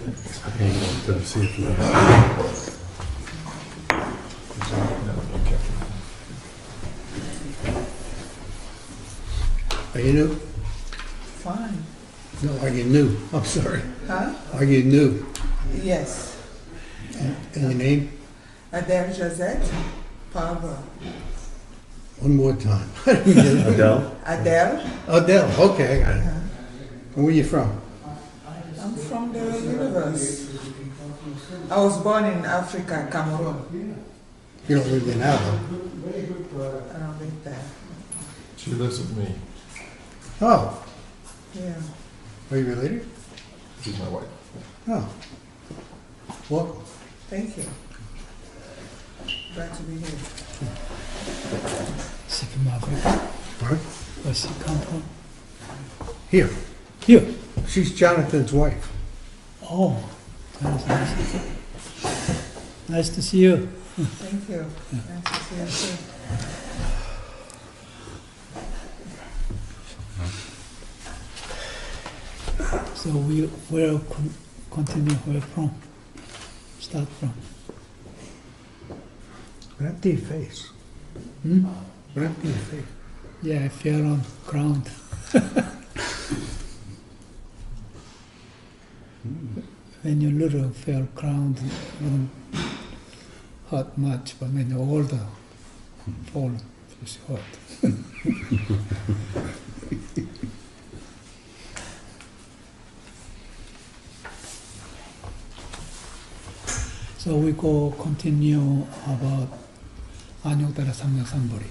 To see if Are you new? Fine. No, are you new? I'm sorry. Huh? Are you new? Yes. And your name? Adele Josette Pablo. One more time. Adele? Adele. Adele, okay, I got it. And where are you from? I'm from the universe. I was born in Africa, Cameroon. You don't live there now, though. I don't live there. she lives with me. Oh, Yeah. are you related? She's my wife. Oh. Well, Thank you. Glad to be here. Second Margaret, all right. where she come from? Here. Here. She's Jonathan's wife. Oh, that's nice. Nice to see you. Thank you. Nice to see you too. So we will continue where from? Start from. What happened to your face? Hmm? What happened to your face? Yeah, I fell on ground. When you're little, fell ground, wouldn't hurt much, but when you're older, fall, it's hurt. So we go continue about Anuttara-Samyak-Sambodhi.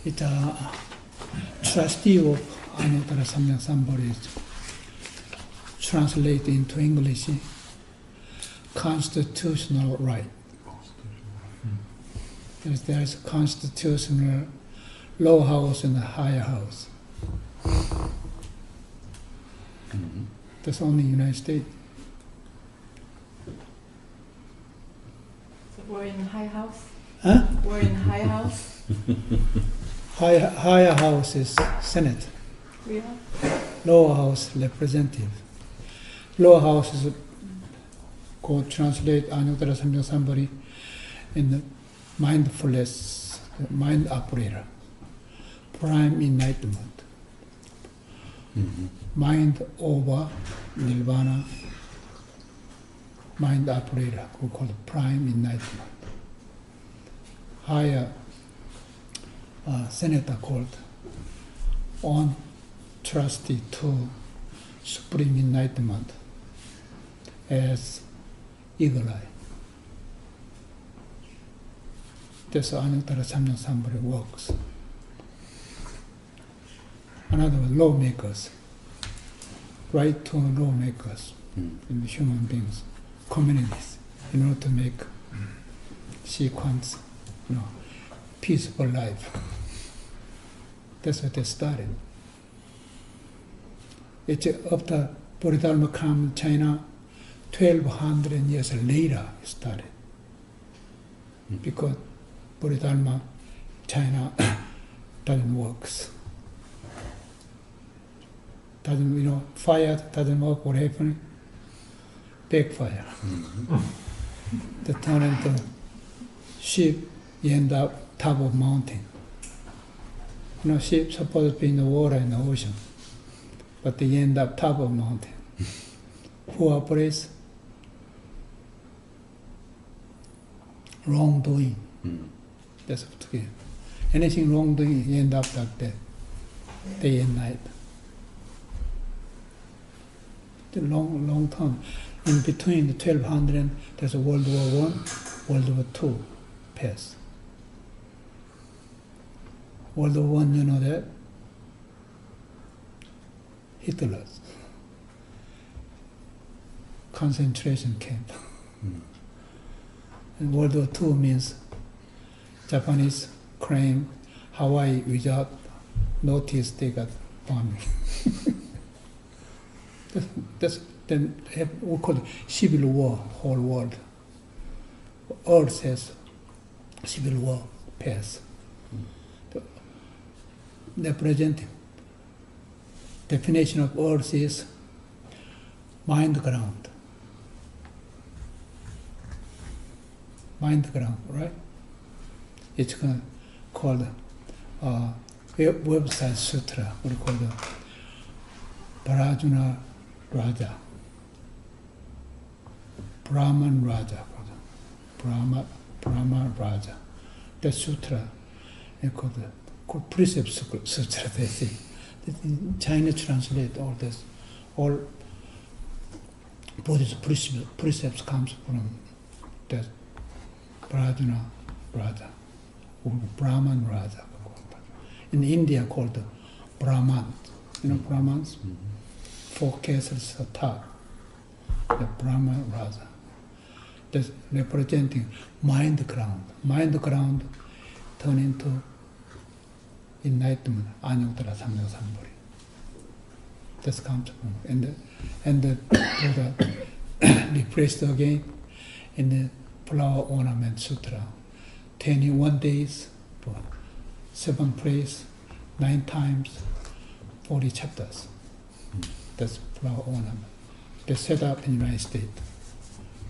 It's a trustee of Anuttara-Samyak-Sambodhi is translated into English, constitutional right. There's a constitutional low house and a higher house. That's only United States. We're in high house. Huh? We're in high house. Higher house is Senate. We are. Lower house representative. Lower house is called translate Anuttara-Samyak-Sambodhi in the mindfulness, mind operator, prime enlightenment, mind over Nirvana, mind operator, we call it prime enlightenment. Higher senator called on Trustee to supreme enlightenment as eagle eye. That's how Anuttara-Samyak-Sambodhi works. In other words, lawmakers, right to lawmakers in human beings, communities, in order to make sequence, peaceful life. That's what they started. It's after Bodhidharma came to China, 1200 years later it started. Because Bodhidharma, China, doesn't work. Doesn't, fire doesn't work, what happened? Backfire. They turn into ship, you end up top of mountain. Ship supposed to be in the water, in the ocean, but they end up top of mountain. Who operates? Wrongdoing. That's what it is. Anything wrongdoing, you end up like that, day and night. The long term. In between the 1200, there's a World War I, World War II passed. World War I, you know that? Hitler's concentration camp. And World War II means Japanese claim Hawaii without notice they got bombed. That's then we call it civil war, whole world. Earth says civil war pass. The present definition of earth is mind ground. Mind ground, right? It's called website sutra, we call the Bramajala Raja. Brahman Raja. Brahma Raja. The sutra is called precept sutra, they say. In China translate all this, all Buddhist precepts comes from the Bramajala Raja, or Brahman Raja. In India called Brahman. You know Brahmans? 4 cases of tar. The Brahman Raja. That's representing mind ground. Mind ground turn into Enlightenment, Anuttara-Samyak-Sambodhi. This comes from, and the Buddha replaced again in the Flower Ornament Sutra, 21 days, 7 prayers, 9 times, 40 chapters. That's Flower Ornament. They set up in the United States.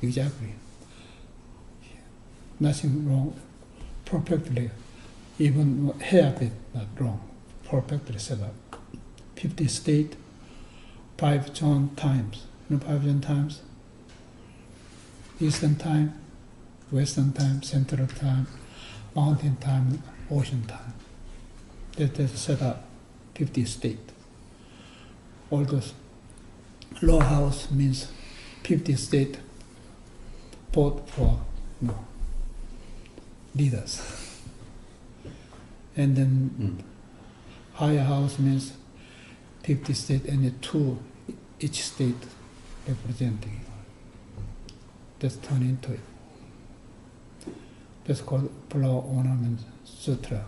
Exactly. Nothing wrong. Perfectly. Even hair bit not wrong. Perfectly set up. 50 state, 5 zone times. You know 5 zone times? Eastern time, Western time, Central time, Mountain time, Ocean time. That's set up 50 state. All those law house means 50 state vote for leaders. And then higher house means 50 state and 2 each state representing. That's turned into it. That's called Flower Ornament Sutra.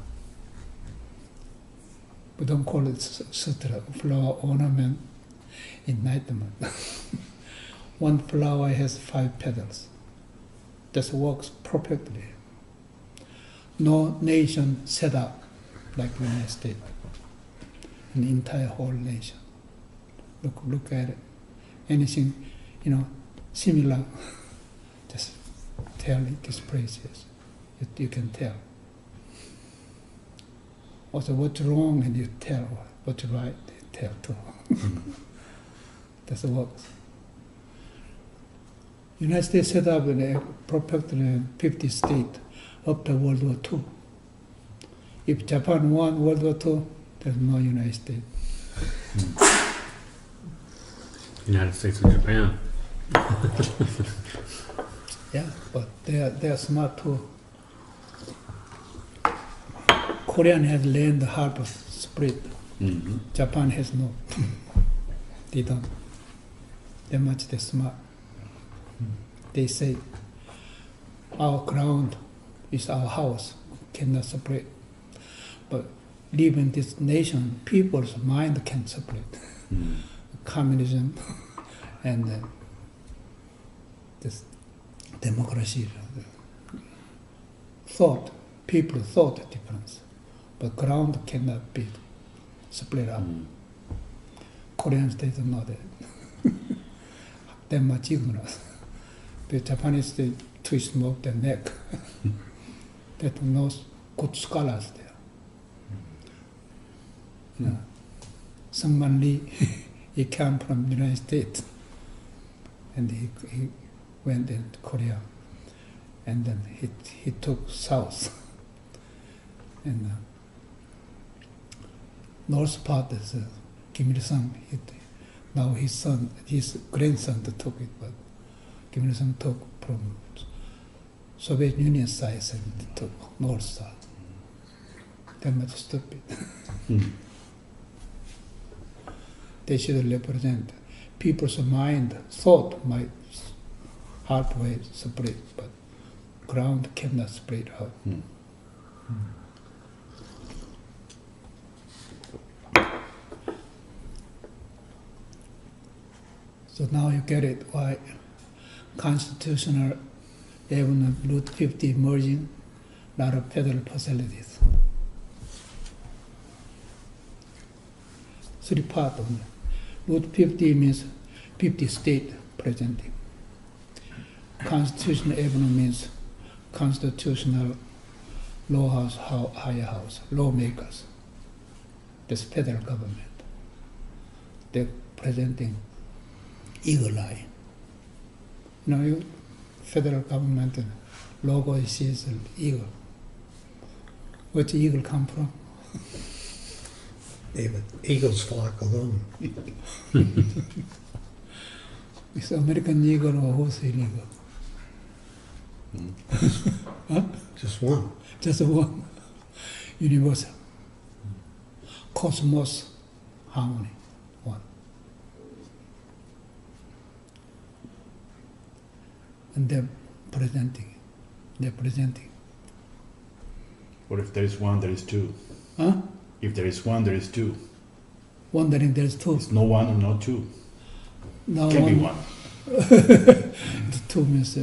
We don't call it sutra, flower ornament, enlightenment. One flower has 5 petals. That works perfectly. No nation set up like the United States. An entire whole nation. Look at it. Anything, similar, just tell it, this place is. You can tell. Also, what's wrong, and you tell. What's right, you tell too. That's works. United States set up a perfectly 50 state after World War II. If Japan won World War II, there's no United States. United States and Japan. Yeah, but they are smart too. Korean has land harbor split. Mm-hmm. Japan has no. They don't. They're much smart. They say, our ground is our house, cannot separate. But live in this nation, people's mind can separate. Communism and this democracy. People thought difference. But ground cannot be split up. Koreans, they don't know that. They're much ignorant. The Japanese, they twist of their neck. They don't know good scholars there. Sungman Lee, he came from the United States. And he went into Korea. And then he took south. And north part is Kim Il-sung. Now his grandson took it, but Kim Il-sung took from Soviet Union side and took north side. They're much stupid. They should represent people's mind, thought might halfway split, but ground cannot split out. So now you get it, why constitutional even Route 50 merging, lot of federal facilities. 3 parts only. Route 50 means 50 state presenting. Constitutional avenue means constitutional law house, higher house, lawmakers. That's federal government. They're presenting eagle eye. Federal government logo is an eagle. Where's the eagle come from? David, eagles flock alone. It's American eagle or wholesale eagle? Huh? Just one. Just one. Universal. Cosmos harmony. One. And they're presenting. What if there is one, there is two? Huh? If there is one, there is two. Wondering there's two. It's no one and no two. No Can be one. The two means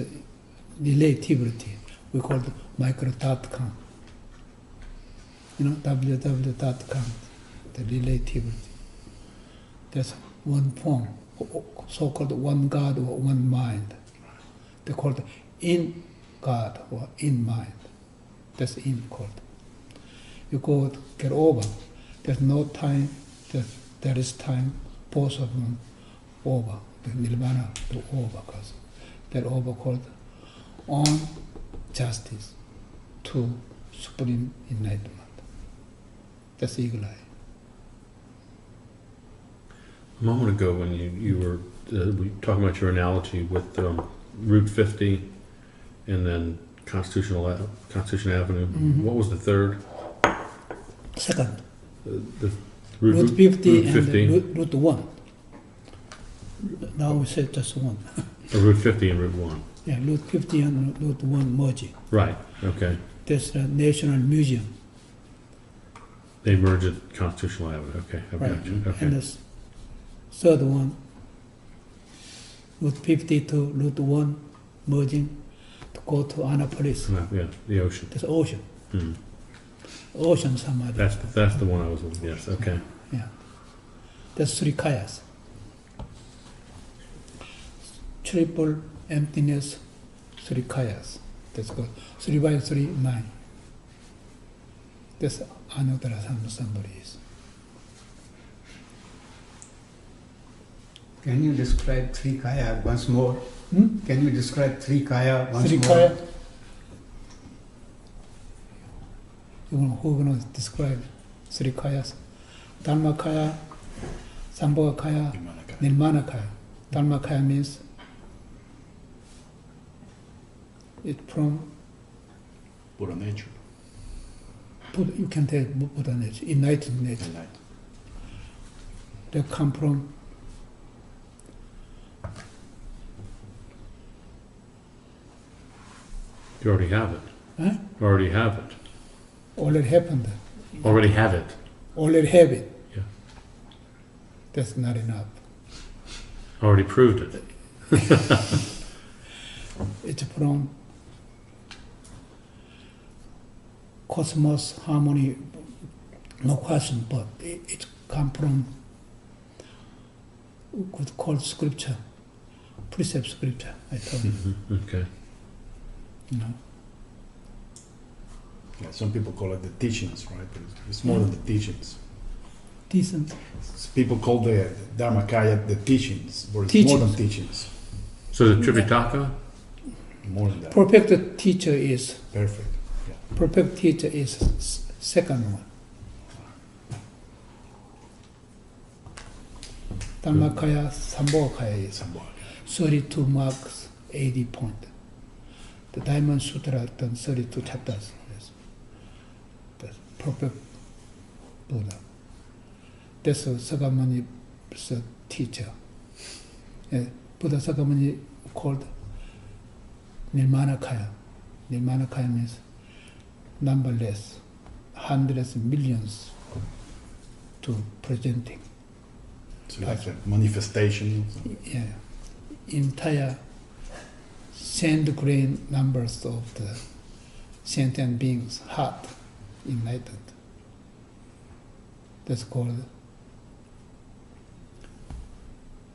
relativity. We call it micro.com. www.com. The relativity. That's one form, so-called one God or one mind. They call it in God or in mind. That's in called. You go to get over. There's no time. There is time. Both of them over. The Nirvana, the over, because that over called on justice to supreme enlightenment. That's eagle eye. A moment ago, when you were talking about your analogy with Route 50 and then Constitution Avenue, what was the third? Second, The Route 50 Route 50. and Route 1. Now we say just one. Route 50 and Route 1. Yeah, Route 50 and Route 1 merging. Right, okay. There's a National Museum. They merged at Constitutional Avenue. Okay, I've Right. got you. Okay. And the third one, Route 50 to Route 1 merging to go to Annapolis. Yeah, the ocean. There's ocean. Hmm. Ocean Samadhi. That's the one I was looking. Yes, okay. Yeah. There's three kayas. Triple emptiness, three kayas. That's called 3 by 3, 9. That's Anuttara-Samyak-Sambodhi is. Can you describe three kaya once more? Hmm? Can you describe three kaya once Three more? kaya. Who going to describe three kayas? Dharma kaya, Sambhava kaya, Nirvana kaya. Dharma kaya means it's from Buddha nature. Buddha, you can take Buddha nature, enlightened nature. Enlightened. They come from You already have it. huh? You already have it. Already happened. Already have it. Already have it. Yeah. That's not enough. Already proved it. It's from cosmos harmony, no question, but it come from we could call scripture, precept scripture, I told you. Okay. You know. Yeah, some people call it the teachings, right? But it's more than the teachings. Decent. People call the Dharmakaya the teachings, but it's Teachings. more than teachings. So the Tripitaka? More than that. Perfect teacher is Perfect. perfect teacher is second one. Dharmakaya, Sambhogakaya is Sambhava. 32 marks, 80 points. The Diamond Sutra done 32 chapters. Yes. That's perfect Buddha. That's Sakamani's teacher. Buddha Sakamani called Nirvana-kaya. Nirvana-kaya means numberless, hundreds, millions to presenting. So like a manifestation. Yeah, entire sand grain numbers of the sentient beings' heart enlightened. That's called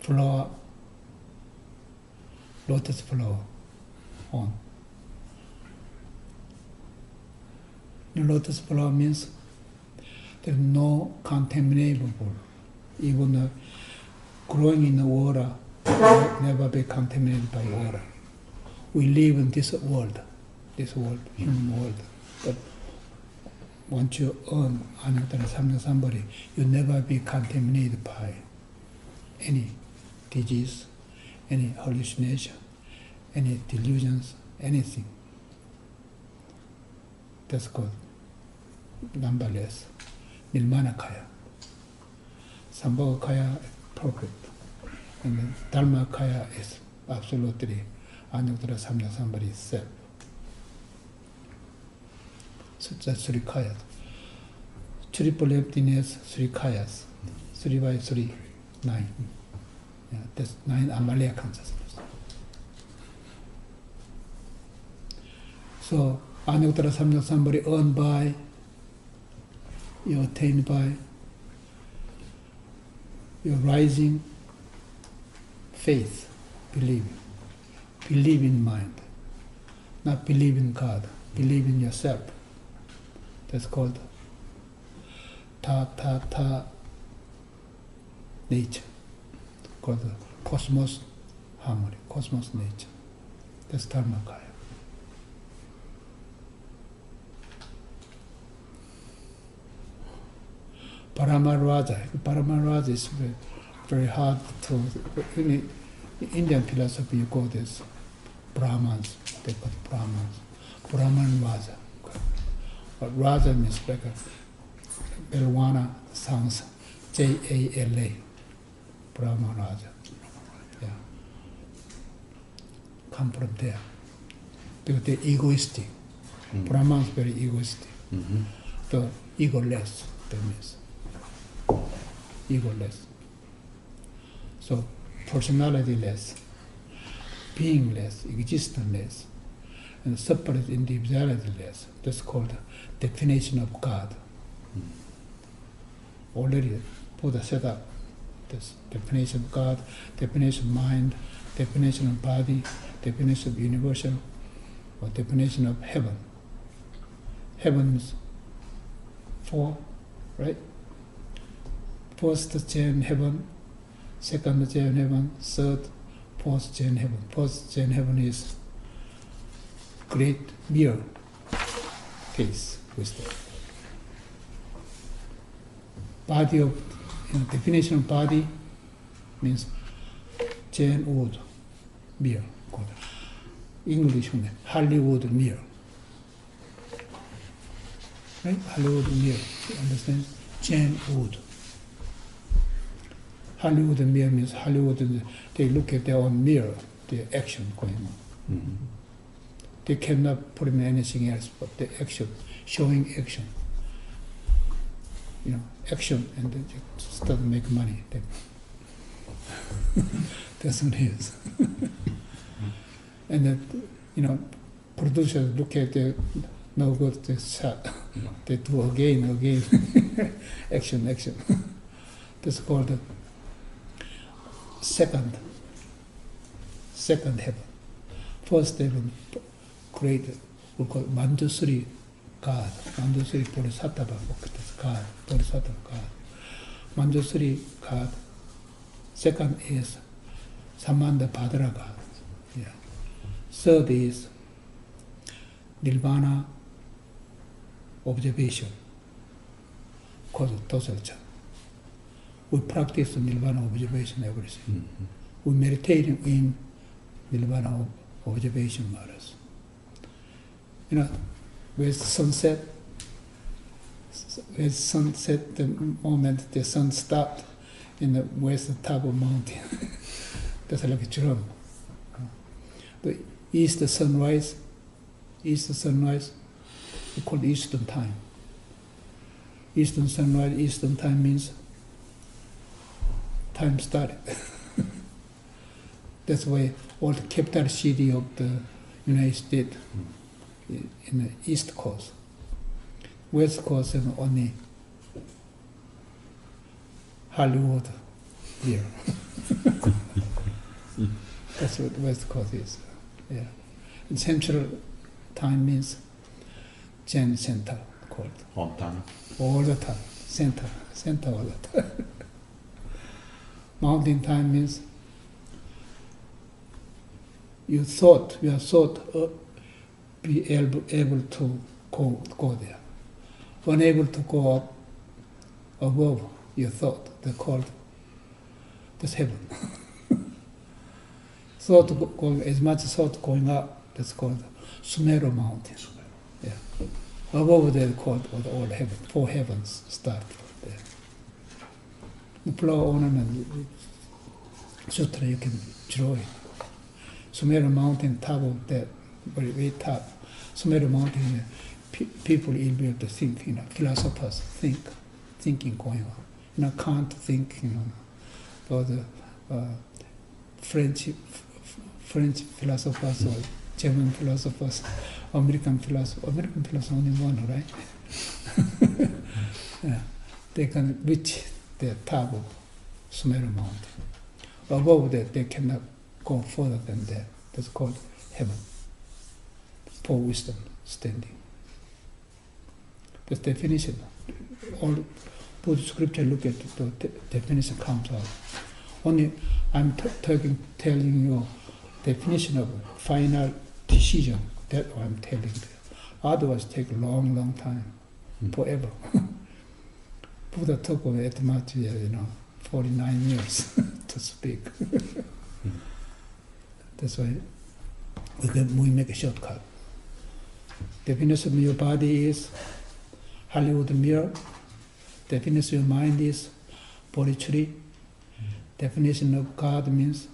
flower lotus flower on. The lotus flower means there's no contaminable. Even growing in the water will never be contaminated by water. We live in this world, human world. But once you earn Anuttara-Samyak-Sambodhi, you never be contaminated by any disease, any hallucination, any delusions, anything. That's called numberless. Nirvana Kaya. Sambhava Kaya is perfect. And the Dharma Kaya is absolutely Anuttara-Samyak-Sambodhi itself. So that's three kayas. Triple emptiness, three kayas. 3 by 3, 9. Yeah, that's 9 Amalaya consciousness. So Anuttara-Samyak-Sambodhi earned by, you attained by, your rising faith, believe in mind, not believe in God, believe in yourself. That's called ta nature, called the cosmos harmony, cosmos nature. That's Dharmakaya. Paramaraja is very, very hard to. In Indian philosophy, you call this Brahmans. They call it Brahmans. Brahman Raja. But Raja means like a Nirvana sounds Jala. Brahma Raja. Yeah. Come from there. Because they're egoistic. Brahma is very egoistic. The egoless, that means. Egoless. So personality-less, being-less, existence-less, and separate individuality-less. That's called the definition of God. Already Buddha set up this definition of God, definition of mind, definition of body, definition of universal, or definition of heaven. Heaven is 4, right? First chain heaven, second chain heaven, third, fourth chain heaven. Fourth chain heaven is great mirror case wisdom. Body of definition of body means chain wood mirror. English Hollywood mirror. Right? Hollywood mirror. You understand? Chain wood. Hollywood mirror means Hollywood, they look at their own mirror, their action going on. They cannot put in anything else but the action, showing action. Action, and they just start to make money. That's what it is. And then, producers look at the no good, they shut. They do again. Action. That's called the second heaven. First heaven created, we call it Manjusri God. Manjusri Bodhisattva, that's God, Bodhisattva God. Manjusri God. Second is Samanda Padra God. Yeah. Third is Nirvana observation, called Dosalcha. We practice Nirvana observation everything. We meditate in Nirvana observation matters. With sunset, the moment the sun stopped in the west top of mountain, that's like a drum. The east sunrise, we call it Eastern time. Eastern sunrise, Eastern time means time started. That's why all the capital city of the United States in the East Coast. West Coast is only Hollywood here. That's what West Coast is. Yeah. And Central Time means Zen Center called. On time. All the time. Center all the time. Mountain Time means your thought be able to go there. Unable to go up above your thought, they're called, that's heaven. As much thought going up, that's called Sumeru Mountain. Yeah. Above they're called all heaven, 4 heavens start there. The flower ornament sutra you can draw it. Sumeru Mountain, top of that, very top. Sumeru Mountain, people will be able to think, philosophers thinking going on. Can't think, or the French philosophers or German philosophers, American philosophers only one, right? Yeah. They can reach the top of Sumeru Mountain. Above that, they cannot go further than that. That's called heaven. For wisdom standing. The definition. All Buddhist scripture look at the definition comes out. Only I'm telling you definition of final decision. That I'm telling you. Otherwise, take a long time, forever. Buddha took over at much, 49 years to speak. That's why we make a shortcut. Definition of your body is Hollywood mirror. Definition of your mind is Bodhicharya. Definition of God means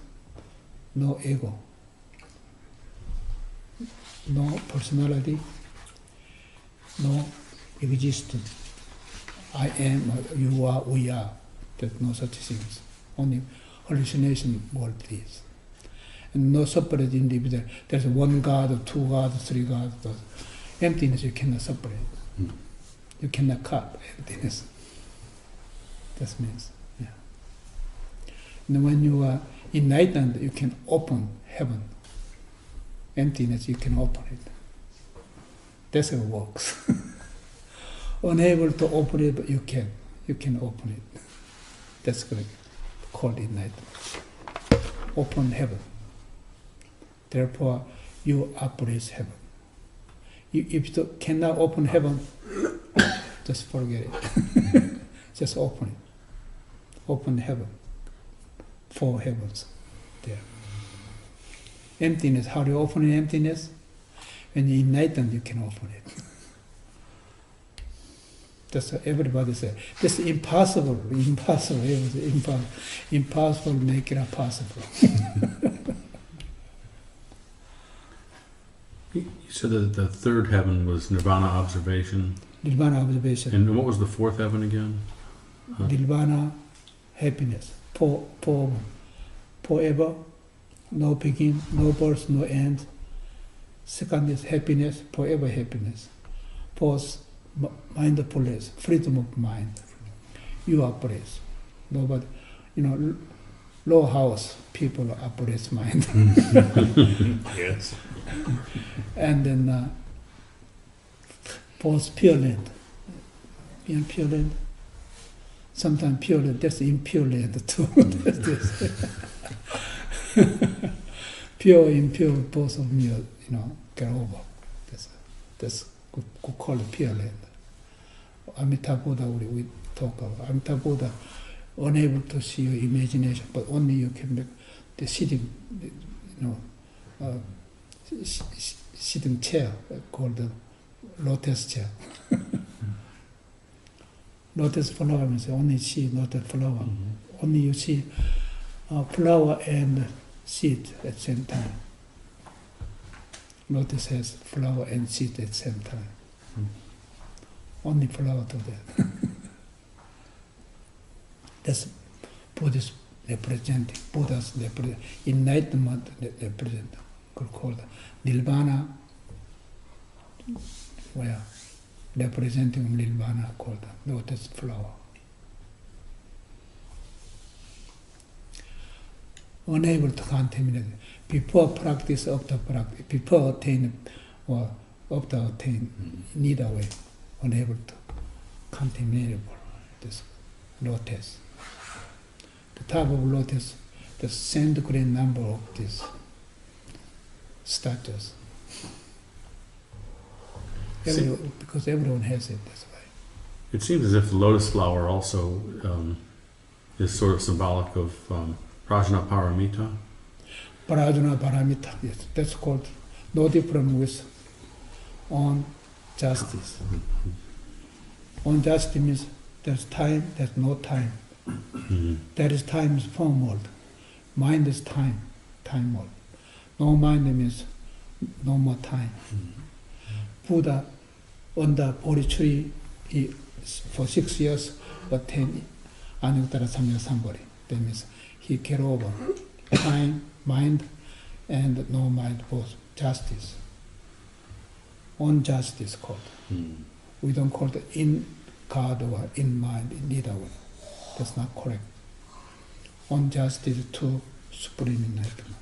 no ego, no personality, no existence. I am, or you are, we are. There's no such things. Only hallucination world is. And no separate individual. There's one God, or 2 gods, 3 gods. Emptiness you cannot separate. You cannot cut emptiness. That means, yeah. And when you are enlightened, you can open heaven. Emptiness, you can open it. That's how it works. Unable to open it, but you can. You can open it. That's called enlightenment. Open heaven. Therefore, you operate heaven. If you cannot open heaven, just forget it. Just open it. Open heaven. 4 heavens there. Emptiness, how do you open emptiness? When you're enlightened, you can open it. That's what everybody says. This is impossible, impossible, impossible, make it possible. You said that the 3rd heaven was Nirvana observation. Nirvana observation. And what was the 4th heaven again? Nirvana happiness. Forever, no beginning, no birth, no end. Second is happiness, forever happiness. 4th, mindfulness, freedom of mind. You operate. Nobody, low house people operate mind. Yes. And then 4th, pure land. Pure land. Sometimes pure land, that's impure land too. Pure, impure, both of me, get over. That's good call it pure land. Amitabha Buddha, we talk about. Amitabha Buddha, unable to see your imagination, but only you can make the sitting, sitting chair called the lotus chair. Lotus flower means only see lotus flower. Only you see flower and seed at the same time. Lotus has flower and seed at the same time. Only flower to that. That's Buddhist representing. Buddha's enlightenment represent. Called Nirvana. Where representing Nirvana called lotus flower. unable to contaminate. Before practice, after practice, before attain or after attain, neither way, unable to contaminate this lotus. The type of lotus, the same degree number of these statues. Because everyone has it, that's why. It seems as if the lotus flower also is sort of symbolic of Prajna Paramita. Prajna Paramita, yes, that's called no different with on justice. On justice means there's time, there's no time. There is time is form world. Mind is time world. No mind means no more time. Buddha on the Bodhi tree, he, for 6 years, attained Anuttara-Samyak-Sambodhi. That means he get over time, mind, and no mind, both justice. On justice called. We don't call it in God or in mind, in either way. That's not correct. On justice to supreme enlightenment.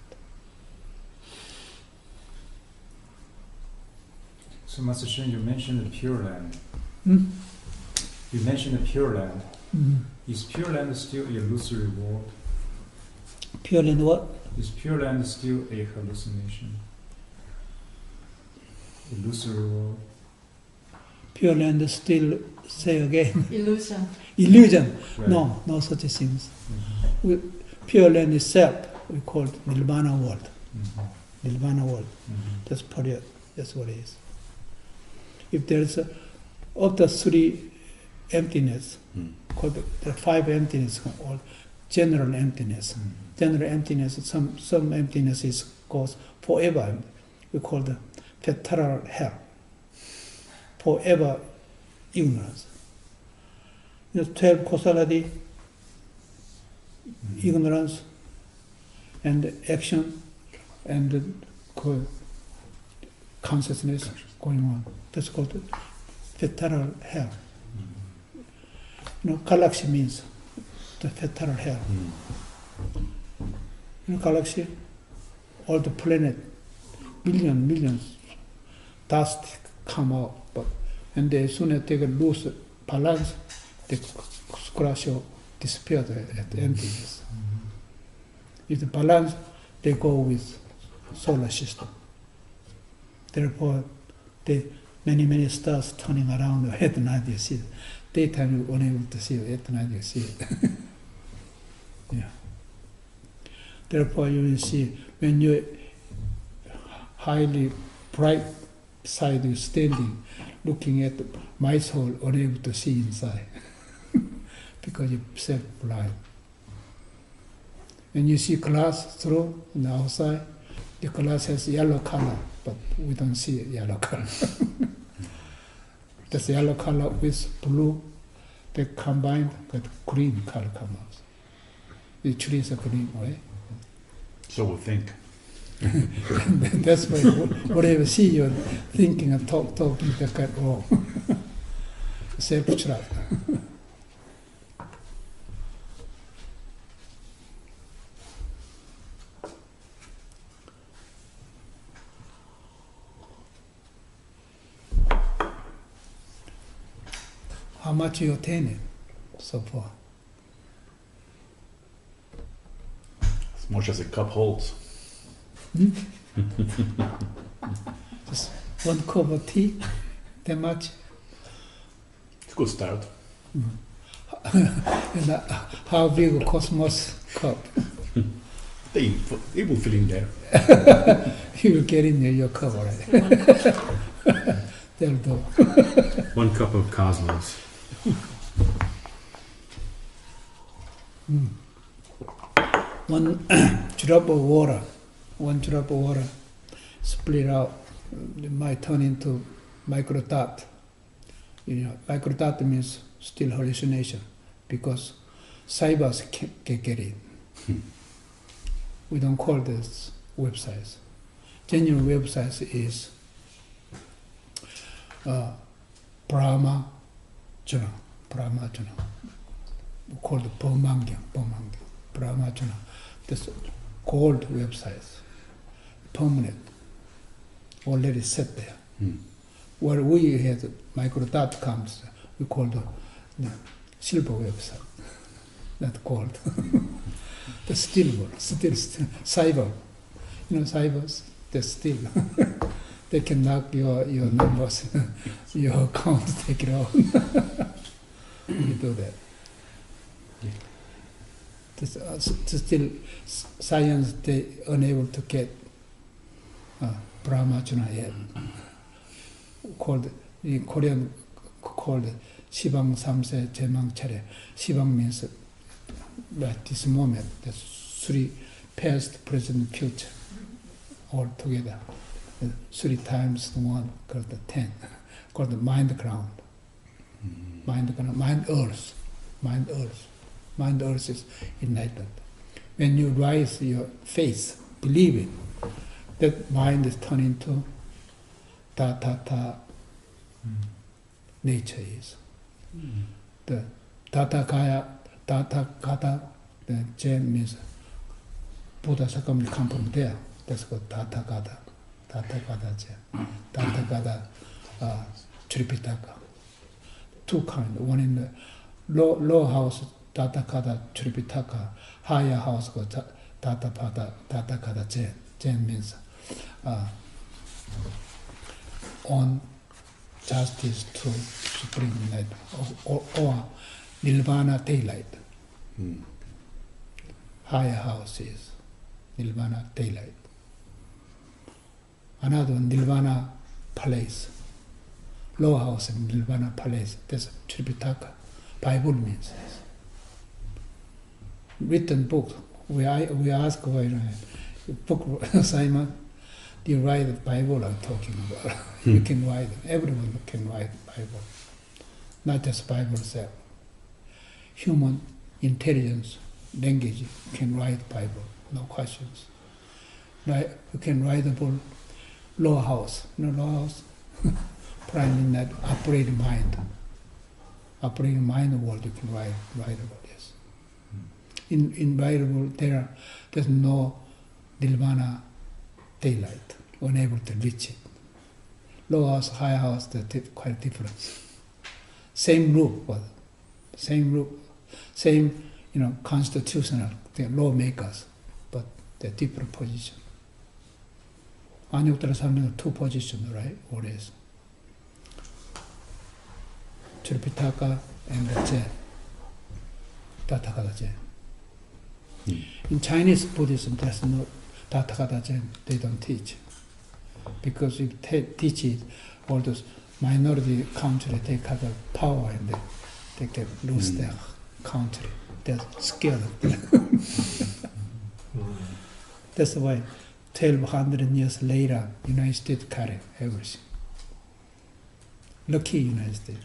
So, Master Shin, you mentioned the Pure Land. Hmm? You mentioned the Pure Land. Mm. Is Pure Land still a illusory world? Pure in what? Is Pure Land still a hallucination? Illusory world? Pure land still, say again, Illusion. illusion. Right. No, no such things. Pure land itself, we call it Nirvana world. Nirvana world. That's period. That's what it is. If there's of the three emptiness, called the five emptiness, or general emptiness. General emptiness, some emptiness goes forever. We call the fatal hell. Forever ignorance. 12 causality, ignorance, and action, and consciousness going on. That's called fatal hell. Galaxy means the fatal hell. Galaxy, all the planet, millions, dust come out, and as soon as they lose balance, they crash or disappear at the emptiness. If the balance, they go with solar system. Therefore, many stars turning around at night you see it. Daytime you're unable to see it, at night you see it. Yeah. Therefore you will see when you're highly bright side you're standing, looking at my soul, unable to see inside. Because you're self-blind. When you see glass through on the outside, the glass has yellow color, but we don't see yellow color. That's yellow color with blue, they combined, but green color comes out. The tree is a green, right? So we think. That's why whatever see you're thinking and talking, that got wrong. Self-trust. How much you attained so far? As much as a cup holds. Just one cup of tea, that much? It's a good start. And how big a cosmos cup? They will fit in there. You will get in your cup, right? They'll do. 1 cup of cosmos. One drop of water, split out, it might turn into micro dot. Micro dot means still hallucination, because cybers can get it. We don't call this websites. Genuine websites is Bramajala. We call it Bramajala. Bramajala. This gold websites, permanent, already set there. Where we had micro.coms, we called the silver website, not gold. The still cyber. Cybers, they steal. They can knock your numbers, your account, take it out. We do that. Still, science, they unable to get Bramajala yet. Called in Korean, called Shibang Samse Jemang Chare. Shibang means at this moment, the three past, present, future, all together. 3 times 1 called the 10, called the mind ground. Mind earth. Mind earth is enlightened. When you rise your faith, believing, that mind is turned into nature is. The Gata, the Jain means Buddha Sakam come from there. That's called Gata Jain. Tripitaka. 2 kinds. One in the low house, Gata Tripitaka. Higher house called Gata Jain. Jain means on justice to supreme light, or Nirvana daylight. Higher house is Nirvana daylight. Another one, Nirvana palace. Low house and Nirvana palace. That's Tripitaka. Bible means this. Written book. We ask for a book assignment. Do you write the Bible I'm talking about? You can write it. Everyone can write the Bible. Not just Bible itself. Human intelligence, language can write Bible, no questions. You can write the book, law house. Law house, prime that operating mind. Operating mind world you can write about this. In Bible there's no Nirvana daylight, unable to reach it. Low house, high house, they're quite different. Same roof, same constitutional, they're lawmakers, but they're different position. Anuttara-Samyak-Sambodhi 2 positions, right? Always. Tripitaka and the Zen. Tathagata Zen. In Chinese Buddhism, there's no Tathagata Zen, they don't teach. Because if they teach it, all those minority countries, they have the power and they can lose their country. They're scared of that. That's why 1,200 years later, United States carry everything. Lucky United States.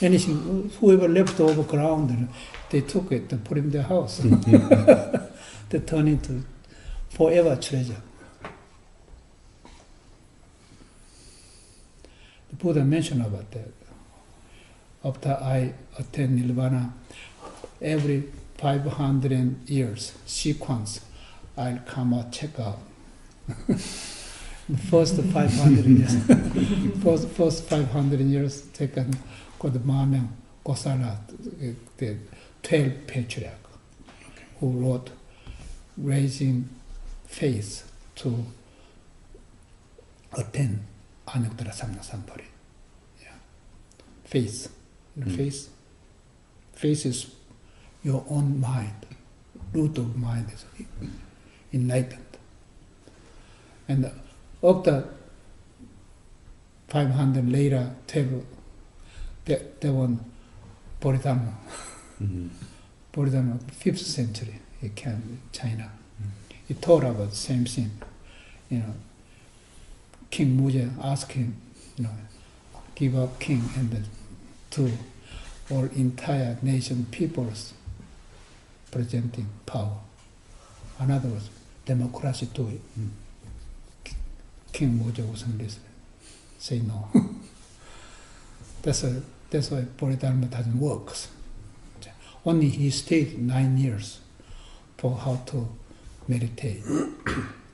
Anything, whoever left over ground, they took it and put it in their house. They turn into forever treasure. The Buddha mentioned about that. After I attend Nirvana, every 500 years sequence, I'll come out, check out. The first 500 years, first 500 years taken, called Mamyang Kosala, the 12 patriarch, who wrote raising faith to attend Anuttara-Samyak-Sambodhi. Yeah. Faith. Faith is your own mind. Root of mind is enlightened. And after 500 later, there one Bodhidharma. Bodhidharma, 5th century, he came to China. He taught about the same thing. King Muja asked him, give up king and to all entire nation peoples presenting power. Another was democracy to it. King Muja wasn't listening. Say no. That's why Bodhidharma doesn't work. Only he stayed 9 years for how to meditate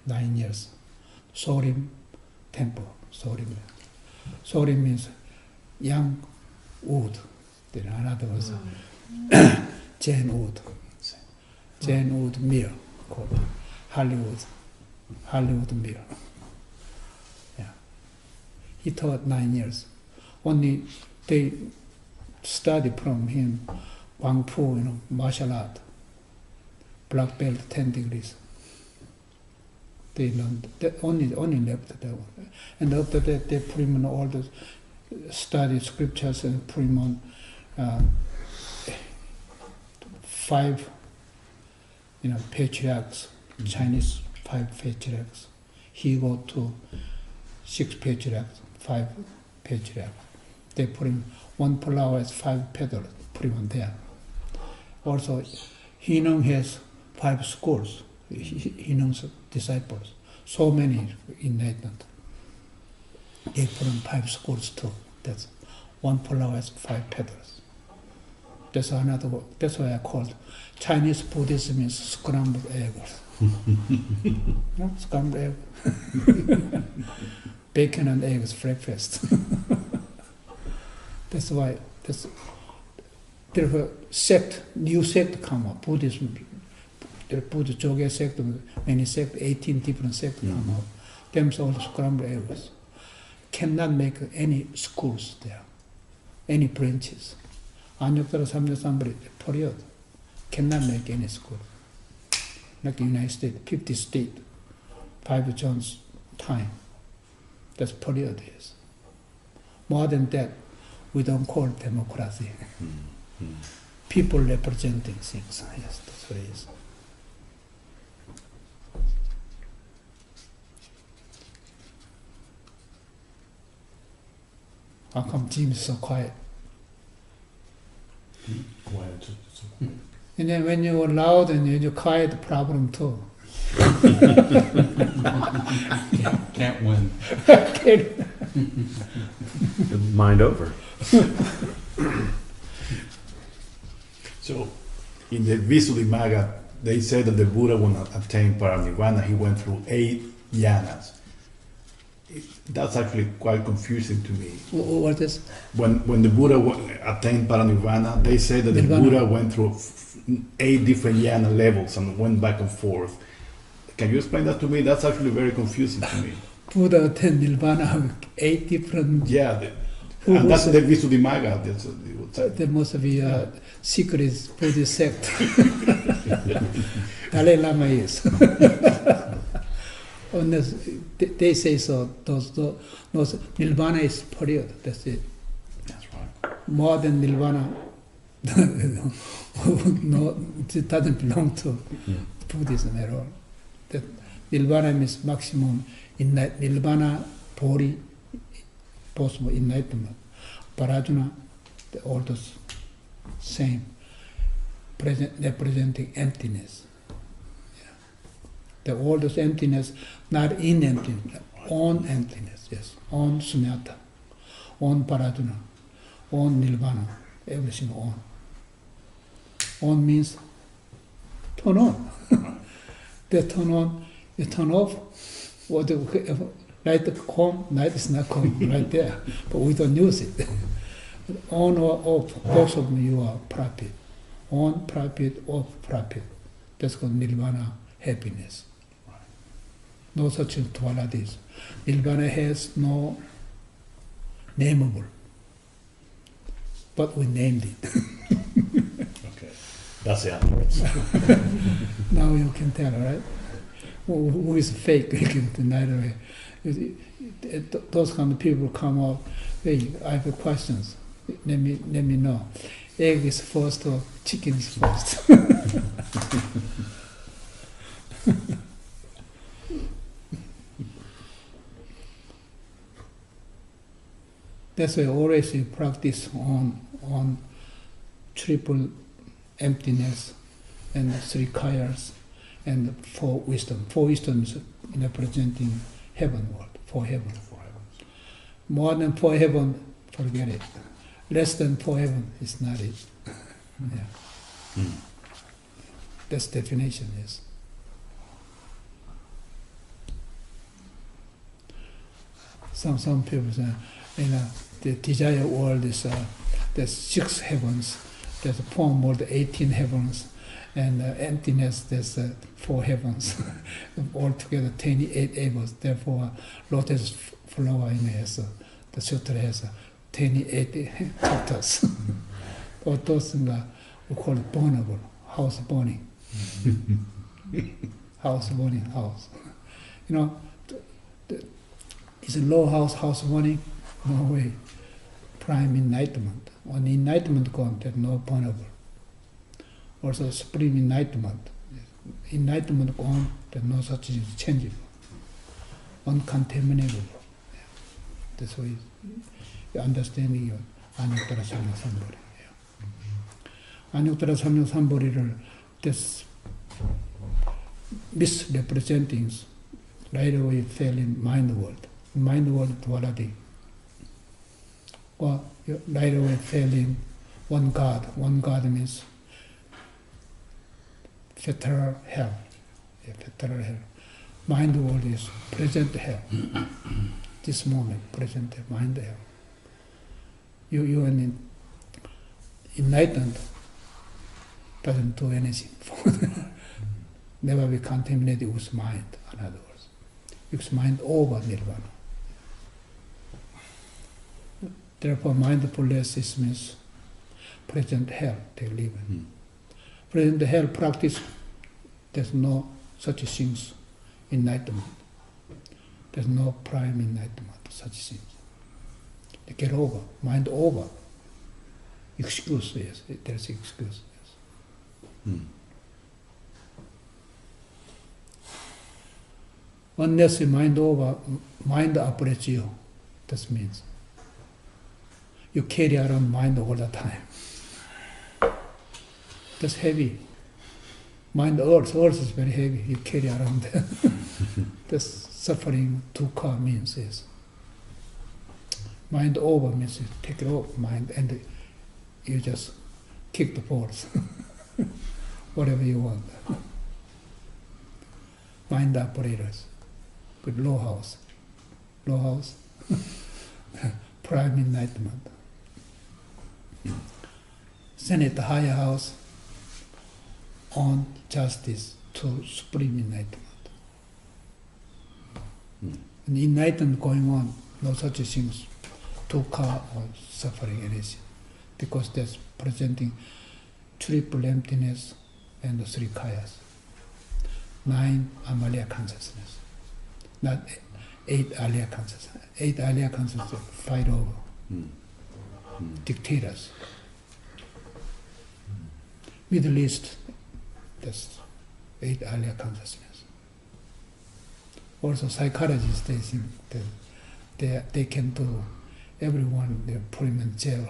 9 years. Sorim temple, Sorim. Sorim means young wood. In other words, Jain wood. Jain wood mill called Hollywood mill. Yeah. He taught 9 years. Only they studied from him Wang Fu, martial art. Black belt 10 degrees. They learned that only left that one. And after that they put him on all the study scriptures and put him on 5 patriarchs, Chinese 5 patriarchs. He go to 6 patriarchs, 5 patriarchs. They put him 1 flower as 5 petals, put him on there. Also, Hinong has 5 schools, Hinong's disciples. So many enlightened. They put him 5 schools too. That's 1 flower as 5 petals. That's another word. That's why I called Chinese Buddhism is scrambled eggs. No, scrambled egg. Bacon and eggs breakfast. That's why there's a sect, new sect come up, Buddhism. The Buddha Joga sect, many sects, 18 different sects come up. Them all scrambled eggs. Cannot make any schools there, any branches. Anuttara-Samyak-Sambodhi, period. Cannot make any school. Like the United States, 50 states, 5 John's time. That's period is. More than that, we don't call democracy. People representing things. Yes, that's what it is. How come Jim is so quiet? Quiet. And then when you're loud and you're quiet, problem too. Can't win. Mind over. So, in the Visuddhimagga, they say that the Buddha, when attained paranirvana, he went through 8 jhanas. That's actually quite confusing to me. What is? When the Buddha attained paranirvana, they say that the Nirvana. Buddha went through 8 different jhana levels and went back and forth. Can you explain that to me? That's actually very confusing to me. Buddha attained Nirvana, 8 different. Yeah, and that's the Visuddhimagga. That's what they would say. There must be a secret Buddhist sect. Dalai Lama is. Unless they say so, those Nirvana is period. That's it. That's right. More than Nirvana, no, it doesn't belong to Buddhism at all. That Nirvana means maximum Nirvana, Bodhi, possible enlightenment. Parajuna, all those same, representing emptiness. Yeah. All those emptiness, not in emptiness, on emptiness, yes, on sunyata, on parajuna, on nirvana, everything on. On means turn on. They turn on, you turn off. What light come, light is not coming right there, but we don't use it. On or off, both of them you are profit. On profit, off profit. That's called nirvana, happiness. No such dualities. Nirvana has no nameable, but we named it. Okay, that's the answer. Now you can tell, right? Who is fake? You can deny it. Those kind of people come out. Hey, I have questions. Let me know. Egg is first or chicken is first? That's why always you practice on triple emptiness and 3 kayas and 4 wisdom. 4 wisdom is representing heaven world, 4 heaven. More than 4 heaven, forget it. Less than 4 heaven is not it. Yeah. That's definition, yes. Some people say, the desire world is there's 6 heavens, there's a form world 18 heavens, and emptiness there's 4 heavens, altogether 28 heavens. Therefore, lotus flower the sutra has 28 chapters. All those things we call it burnable, house burning. House burning, house. Is a low house burning? No way. Prime enlightenment. When enlightenment comes, there's no burnable. Also supreme enlightenment. Enlightenment gone, there's no such thing as changeable. Uncontaminable. That's why you're understanding your Anuttara-Samyak-Sambodhi. Anuttara-Samyak-Sambodhi, this misrepresentings right away fell in mind world. Mind world duality. Or right away fell in one God. One God means federal hell. Federal hell. Mind world is present hell. This moment, present hell, mind hell. You are enlightened, doesn't do anything. Never be contaminated with mind, in other words. Because mind over Nirvana. Therefore, mindfulness means present hell they live in. Present hell practice, there's no such things enlightenment. There's no prime enlightenment, such things. They get over, mind over. Excuse, yes, there's excuse, yes. Unless you mind over, mind operates you. That means you carry around mind all the time. That's heavy. Mind earth is very heavy. You carry around that. That's suffering dukkha means is. Mind over means you take it off mind and you just kick the balls. Whatever you want. Mind operators. With low house. Low house. Prime enlightenment. Send it the higher house on justice to supreme enlightenment. And enlightenment going on, no such things, dukkha or suffering, anything. Because that's presenting triple emptiness and the 3 kayas. 9 amalya consciousness. Not 8 alaya consciousness. 8 alaya consciousness fight over. Dictators. Middle East, that's 8 alaya consciousness. Also psychologists, they think that they can do everyone, they put him in jail.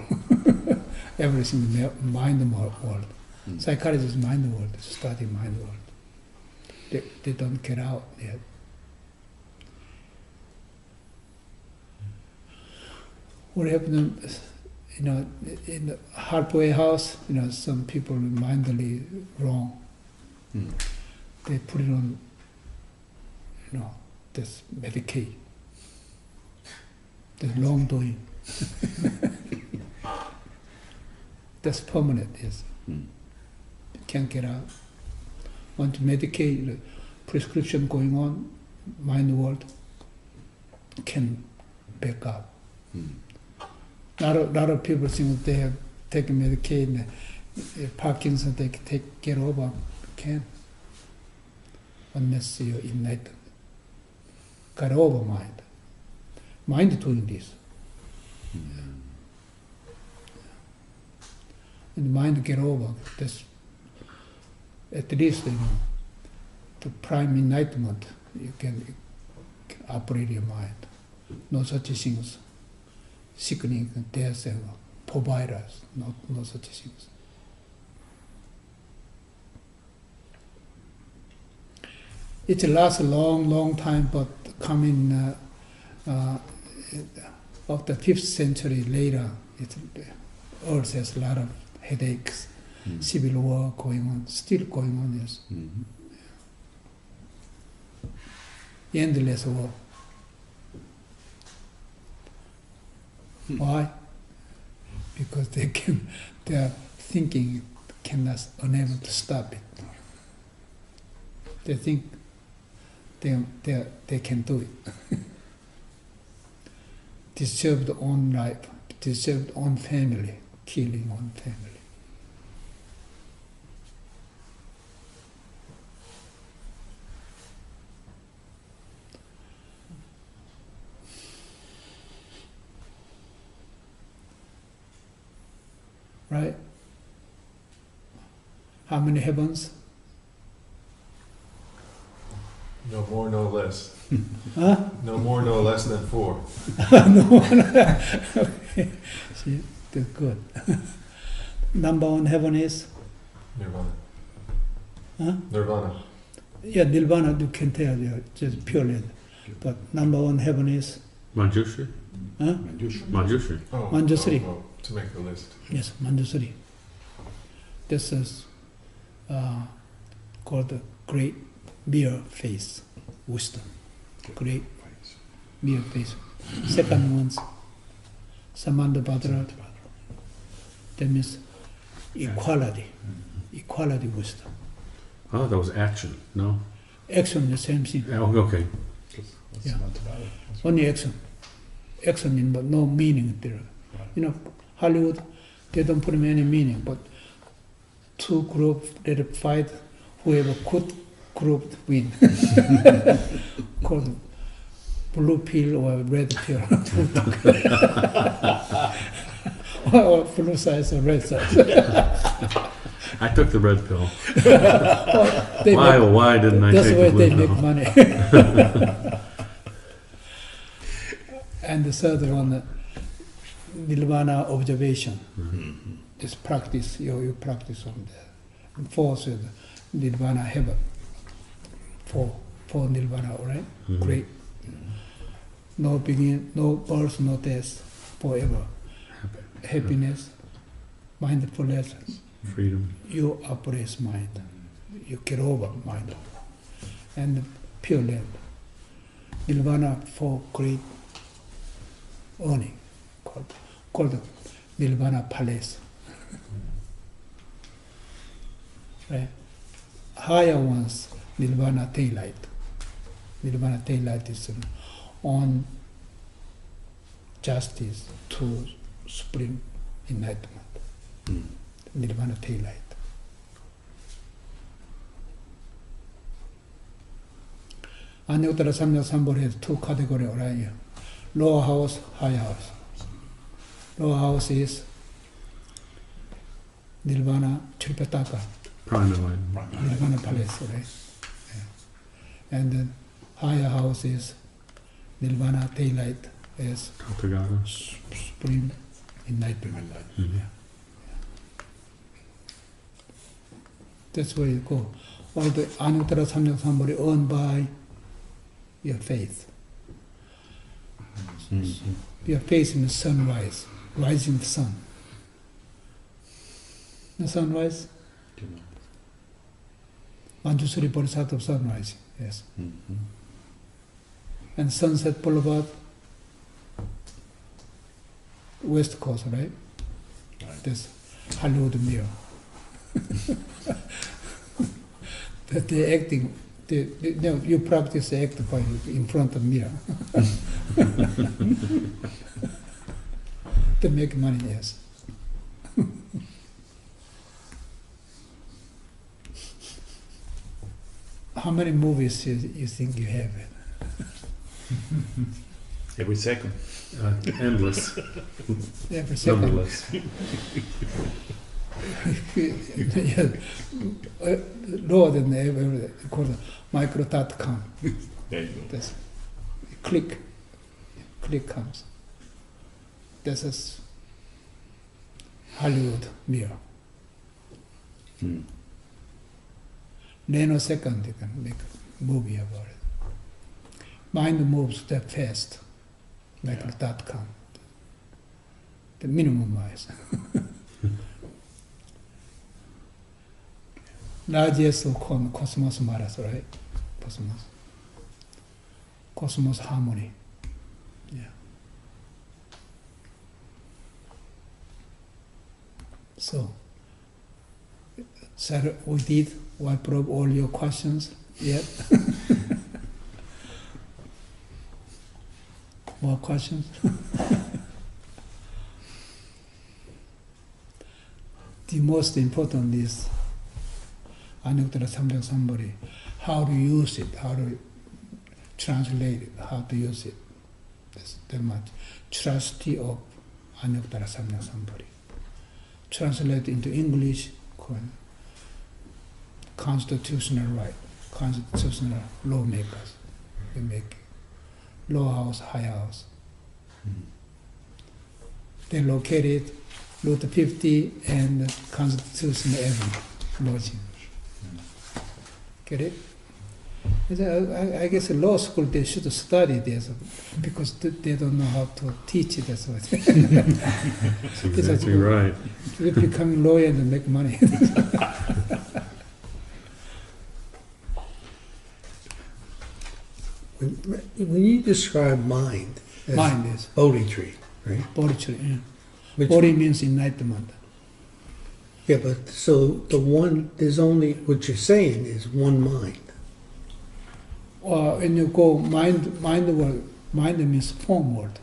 Everything mind world. Psychologists mind world, study mind world. They don't get out yet. What happened, in the halfway house, some people mindedly wrong. They put it on, this Medicaid. That's wrongdoing. That's permanent, yes. Can't get out. Want to medicate, prescription going on, mind world can back up. A lot of people think they have taken Medicaid, Parkinson, they can get over. Can't. Unless you're enlightened. Got over mind. Mind doing this. And mind get over. That's at least, the prime enlightenment, you can operate your mind. No such things. Sickening, death, and providers, no such things. It lasts a long time, but coming of the 5th century later, Earth has a lot of headaches, civil war going on, still going on, yes. Endless war. Why? Because their thinking unable to stop it. They think they can do it. Disturb their own life, disturb their own family, killing own family. Right? How many heavens? No more, no less. Huh? No more, no less than 4. No. See, that's good. Number one heaven is? Nirvana. Huh? Nirvana. Yeah, Nirvana, you can tell, yeah, just purely. But number one heaven is? Manjushri? Huh? Manjushri. Oh, Manjusri. to make the list. Yes, Manjusri. This is called the great mere face, wisdom. Great mere face. Second one's Samandabhadra. That means equality. Equality wisdom. Oh, that was action. No? Action, the same thing. Oh, okay. Yeah. Only action. Action means but no meaning there. You know, Hollywood, they don't put any meaning, but two groups that fight, whoever could group win. Called blue pill or red pill. Or blue size or red size. I took the red pill. Well, Why didn't I that's take why the they blue make pill? money. And the third one, Nirvana observation. Mm-hmm. This practice, you practice on that. And fourth is Nirvana heaven. Four Nirvana, all right? Mhm. Great. No beginning, no birth, no death, forever. Happiness, mindfulness, Freedom. you upraise mind. You get over mind. And pure land. Nirvana for great earning, called Nirvana Palace. Right? Higher ones, Nirvana daylight. Nirvana daylight is on justice to supreme enlightenment. Nirvana daylight. Anuttara-Samyak-Sambodhi has two categories right here. Lower house, higher house. Lower house is Nirvana Tripataka, Prime enlightenment. Nirvana Palace, right? Yeah. And then higher house is Nirvana daylight as Tathagata. supreme enlightenment. Mhm. Yeah. That's where you go. All the Anuttara-Samyak-Sambodhi earned by your faith. Your faith in the sunrise, rising sun. The sunrise, Manjusri Bodhisattva sunrise, yes. And Sunset Boulevard, West Coast, right? This Hollywood mirror. That they acting, you practice act by in front of mirror. To make money, yes. How many movies you think you have? Every second. Endless. Every second. Numberless. Yeah. Lower than ever, called micro.com. There you go. That's click comes. This is Hollywood mirror. Nanosecond you can make a movie about it. Mind moves that fast, micro.com. The minimum wise. Largest cosmos matters, right? Cosmos harmony. Yeah. So, sir, we did wipe up all your questions yet? More questions? The most important is Anuttara-Samyak-Sambodhi. How to use it, how to translate it, how to use it. That's that much. Trustee of Anuttara-Samyak-Sambodhi. Translate into English, constitutional right, constitutional lawmakers. We make low house, high house. They're located Route 50 and Constitutional Avenue, lodging. Get it? I guess law school they should study this because they don't know how to teach it. That's what. That's exactly right. They become lawyer and make money. When you describe mind as Mind is Bodhi tree, right? bodhicitta. Yeah. Which, Bodhi means enlightenment. yeah, but so the one, there's only, what you're saying is one mind. When you go mind world, mind means form world.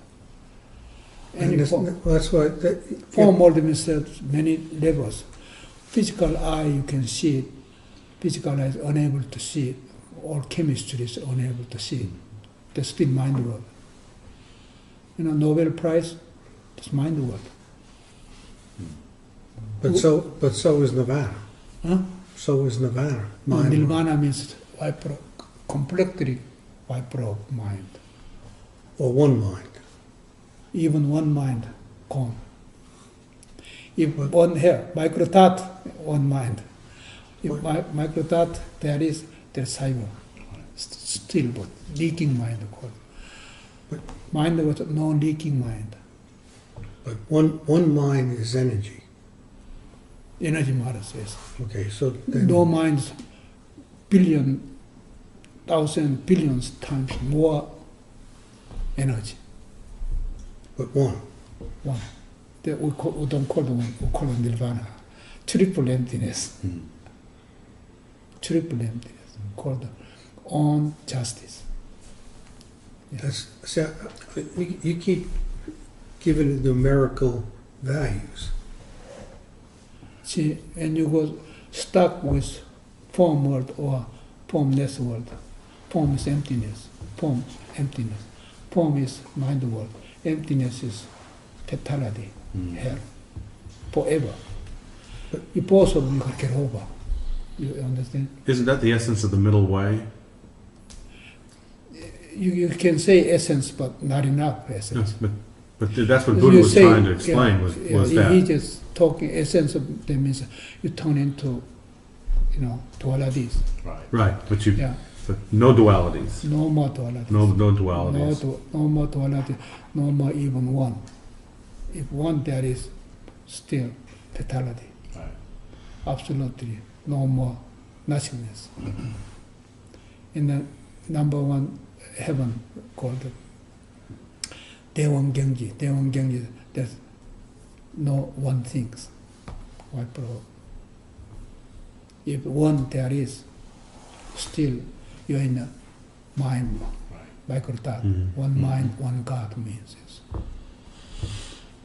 Any And that's what, form world means many levels. Physical eye you can see it. Physical eye is unable to see it. Or chemistry is unable to see it. That's still mind world. You know, Nobel Prize, it's mind world. but so is Nirvana. Huh? So is Nirvana. Mind. Nirvana means completely wipe of mind. Or one mind. Even one mind gone. If one here, micro thought, one mind. If micro thought, there's cyber. Still, but leaking mind called. But- Mind was no leaking mind. But one mind is energy. Energy matters, yes. Okay, so then, No minds, billion, thousand, billions times more energy. but one. One. We don't call the one, we call it Nirvana. Triple emptiness. Triple emptiness. Called on justice. That's, see, you keep giving it numerical values. See, and you go stuck with form world or formless world. Form is emptiness. Form, emptiness. Form is mind world. Emptiness is totality, hell, forever. You both of them you can get over. You understand? Isn't that the essence of the middle way? You can say essence, but not enough essence. But that's what You Buddha was say- trying to explain, yeah, was he that. just talking essence of that means you turn into, dualities. Right, but Yeah, but no dualities. no more dualities. No dualities. No more duality, no more even one. If one, there is still totality. Absolutely, no more nothingness. In the number one heaven called Dewan Genji, there's no one things. Why pro? If one there is, still you're in a mind, micro thought. Mhm. One mind, one God means this.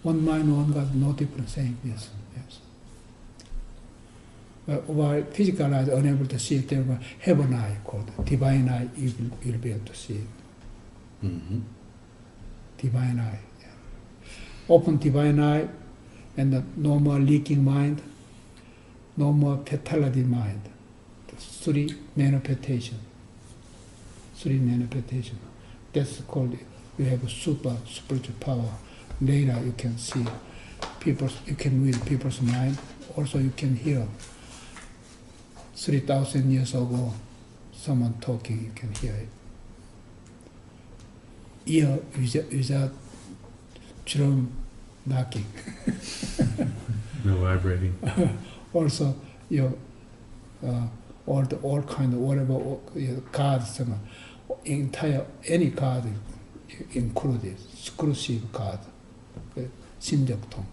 One mind, one God, no different saying this. Yes. But while physical eye is unable to see it, there was heaven eye called divine eye. You'll be able to see it. Divine eye. Yeah. Open divine eye, and no more leaking mind, no more totality mind. Three manifestation. That's called it. You have a super spiritual power. Later you can see people. You can read people's mind. Also you can hear. 3,000 years ago, someone talking, you can hear it. Ear without drum knocking. No vibrating. Also, all kind of whatever cards, entire any card included, exclusive card, 신적통.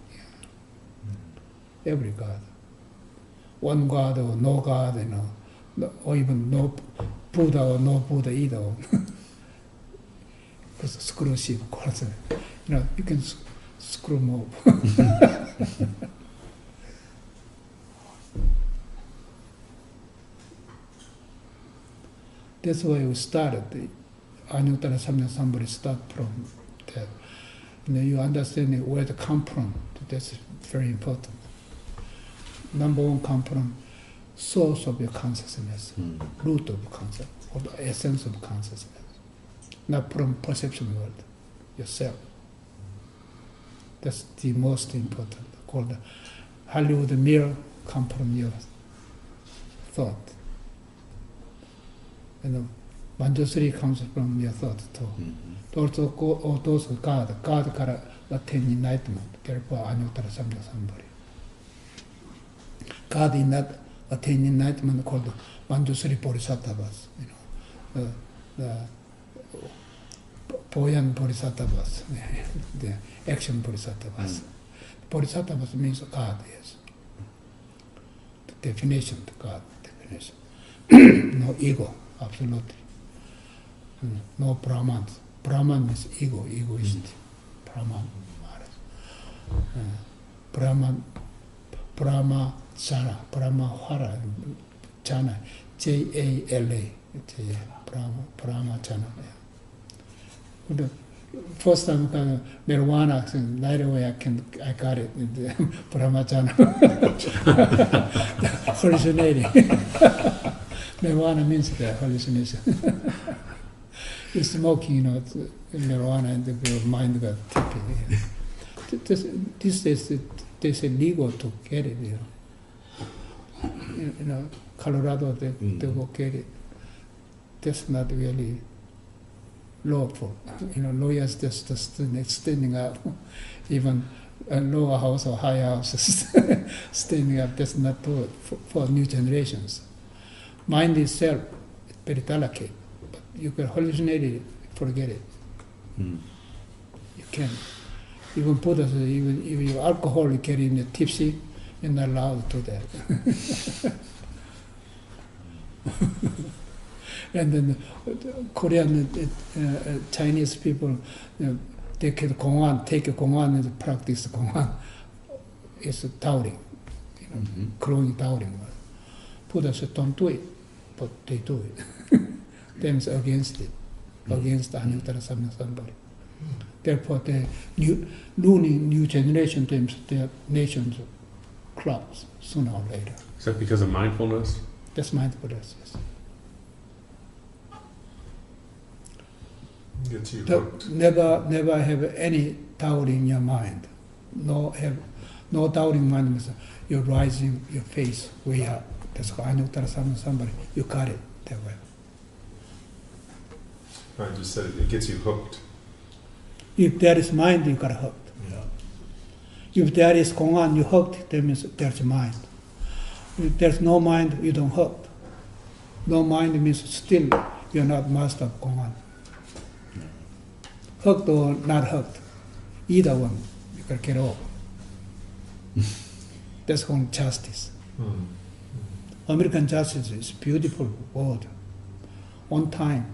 every God. One God or no God, or even no Buddha or no Buddha either. Because screw ship, of course. You can screw more. That's why we started. The Anuttara-Samyak-Sambodhi start from that. You understand where to come from. That's very important. Number one, come from source of your consciousness, root of consciousness, or the essence of consciousness. Not from perception world, yourself. That's the most important. Called the Hollywood mirror come from your thought. Manjusri comes from your thought too. Those God can attain enlightenment. Therefore, Anuttara-Samyak-Sambodhi. God in that attain enlightenment called Manjusri Bodhisattvas. The Boyan Bodhisattvas, the action Bodhisattvas. Bodhisattvas means God, yes. The definition, the God definition. No ego, absolutely. No Brahman. Brahman is ego, egoist. Brahman. Bramajala, Bramajala, Jana, Jala, Bramajala. The first time I got Nirvana, right away I got it in the Bramajala. Hallucinating. Nirvana means the hallucination. You're smoking, Nirvana, and your mind got tippy. This is there's a legal to get it, Colorado, they will get it. That's not really lawful. Lawyers just standing up, even a lower house or higher house standing up. That's not good for new generations. Mind itself is very delicate, but you can hallucinate it, forget it. You can. Even Buddha says, even if you alcohol you get in the tipsy, you're not allowed to do that. And then Korean, Chinese people, they can take a Gongwan and practice Gongwan. It's doubting, growing doubting. Buddha said, don't do it, but they do it. Them's against it, against the Anuttara-Samyak-Sambodhi. Therefore, the new generation, their nations collapse sooner or later. Is that because of mindfulness? That's mindfulness, yes. Gets you hooked. Never have any doubt in your mind. No doubting mind means you're rising your face way up. That's called Anuttara-Samyak-Sambodhi. You got it that way. I just said it gets you hooked. If there is mind, you got hooked. Yeah. If there is Gongwan, you hooked, that means there's mind. If there's no mind, you don't hook. No mind means still you're not master of Gongwan. Hooked or not hooked, either one, you can get over. That's called justice. American justice is a beautiful word. On time.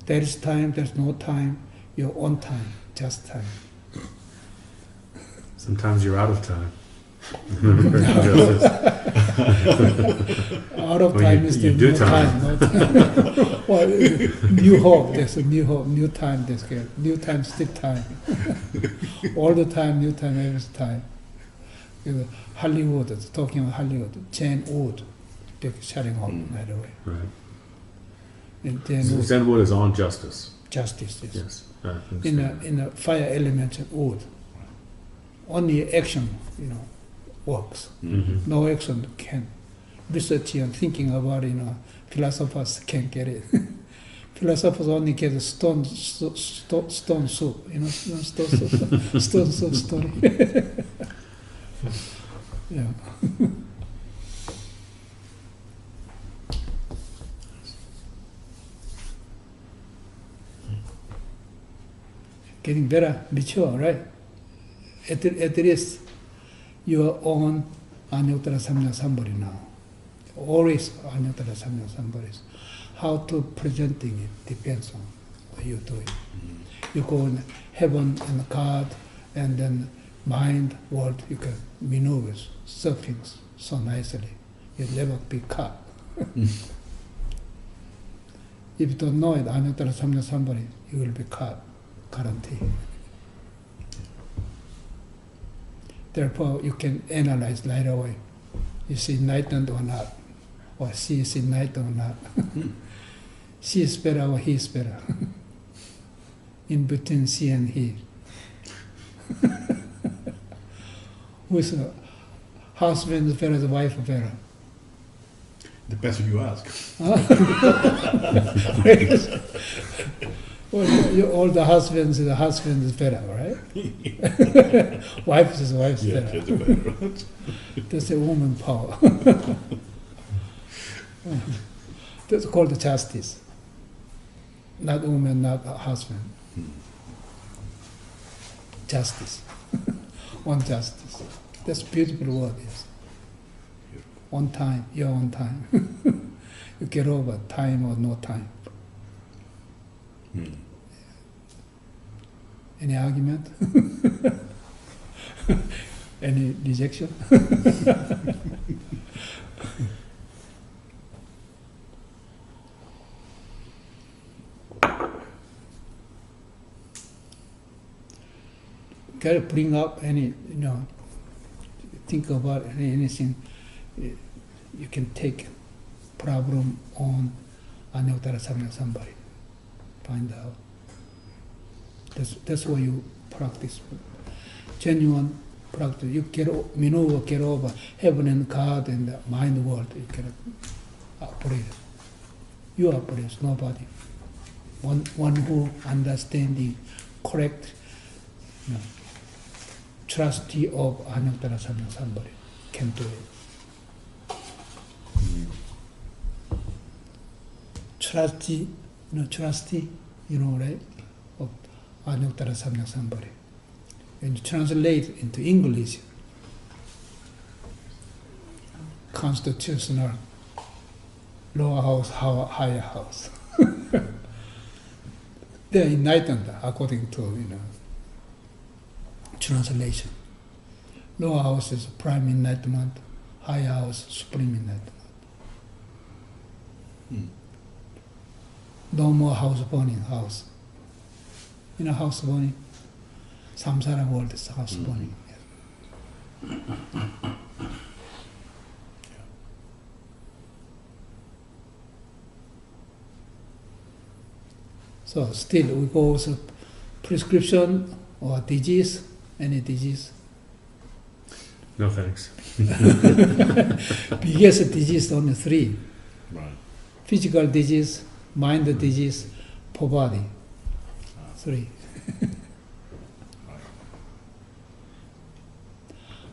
There is time, there's no time, you're on time, just time. Sometimes you're out of time. Out of Well, time you- is you still do no time. time. No. Well, new hope, there's a new hope, new time, there's new time, still time. All the time, new time, every time. Hollywood, talking about Hollywood, Jane Wood, they're shutting off right away. Right. And then Zen Wood is on justice. justice is Yes. I in understand. a fire element wood. Only action, works. Mhm. No action can. Research and thinking about philosophers can't get it. Philosophers only get a stone soup, stone soup story. Yeah. Getting better, mature, right? At least your own Anuttara-Samyak-Sambodhi now. Always Anuttara-Samyak-Sambodhi. How to presenting it depends on what you do it. You go in heaven and God and then mind, world, you can maneuver certain so nicely. You'll never be caught. If you don't know it, Anuttara-Samyak-Sambodhi, you will be caught, guaranteed. Therefore, you can analyze right away. You see enlightened or not, or she is enlightened or not. She is better or he is better. In between she and he. Who's the husband is better, the wife is better? Depends who you ask. Well, all the husband is better, right? Wife is Yeah, better. just better. That's a woman power. That's called justice. Not woman, not husband. Justice. One justice. That's a beautiful word, yes. One time, your own time. You get over time or no time. Any argument? Any rejection? Can you bring up any, think about anything you can take problem on Anuttara-Samyak-Sambodhi. Find out. That's why you practice. Genuine practice. You get over heaven and God and the mind world. You cannot operate. You operate, nobody. One who understanding correct, trustee of Anuttara-Samyak-Sambodhi can do it. Trustee, right, of Anuttara-Samyak-Sambodhi. When you translate into English, constitutional, lower house, higher house. They are enlightened according to translation. Lower house is prime enlightenment, higher house supreme enlightenment. No more house burning house. House burning? Samsara world is house burning. So still we go also prescription or disease, any disease. No thanks. Biggest disease only three. Right. Physical disease, mind disease, poor body. Three.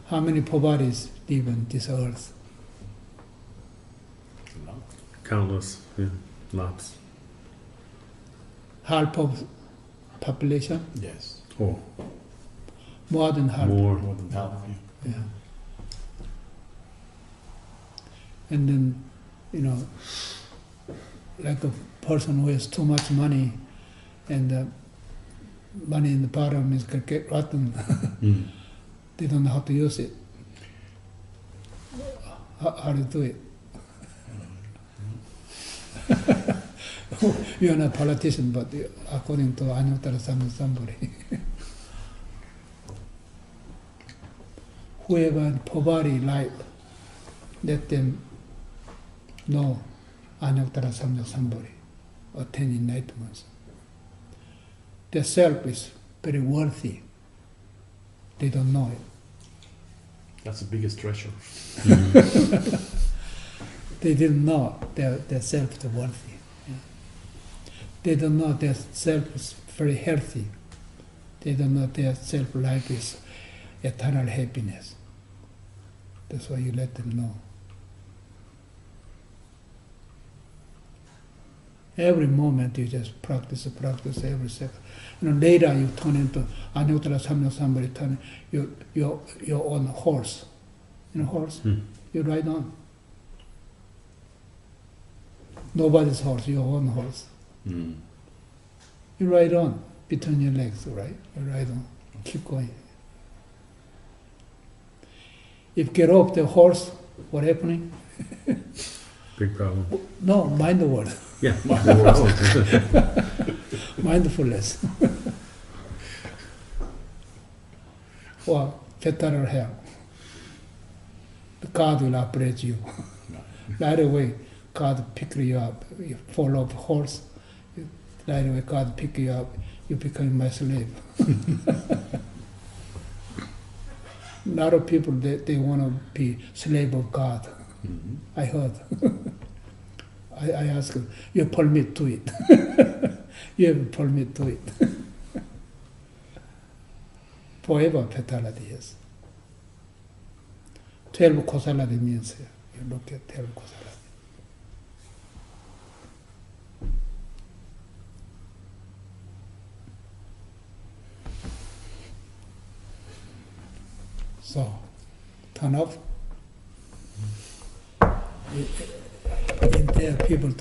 How many poor bodies live on this earth? Countless, yeah, lots. Half of population? Yes. Oh, More than half. more. More than half. Yeah. Yeah. And then, like a person who has too much money and money in the bottom is going to get rotten. They don't know how to use it. How to do it? You're not a politician, but according to Anuttara-Samyak-Sambodhi, whoever in poverty life, let them know Anuttara-Samyak-Sambodhi, attain enlightenment. Their self is very worthy. They don't know it. That's the biggest treasure. They didn't know their self is worthy. Yeah. They don't know their self is very healthy. They don't know their self life is eternal happiness. That's why you let them know. Every moment you just practice every second. Later you turn into Anuttara-Samyak-Sambodhi, turn your own horse. in a horse, Hmm. you ride on. Nobody's horse, your own horse. Mm. You ride on between your legs, right? You ride on, keep going. If get off the horse, what happening? Big problem. No, mind the word, Yeah. mindfulness. Or fatal hell. God will upraise you. Right away, God pick you up. You fall off horse, right away God pick you up. You become my slave. A lot of people they want to be slave of God. Mhm. I heard. I asked them, you permit to it. You have permit to it. Forever fatality is. 12 causality means, you look at 12 causality. So, turn off. In there, people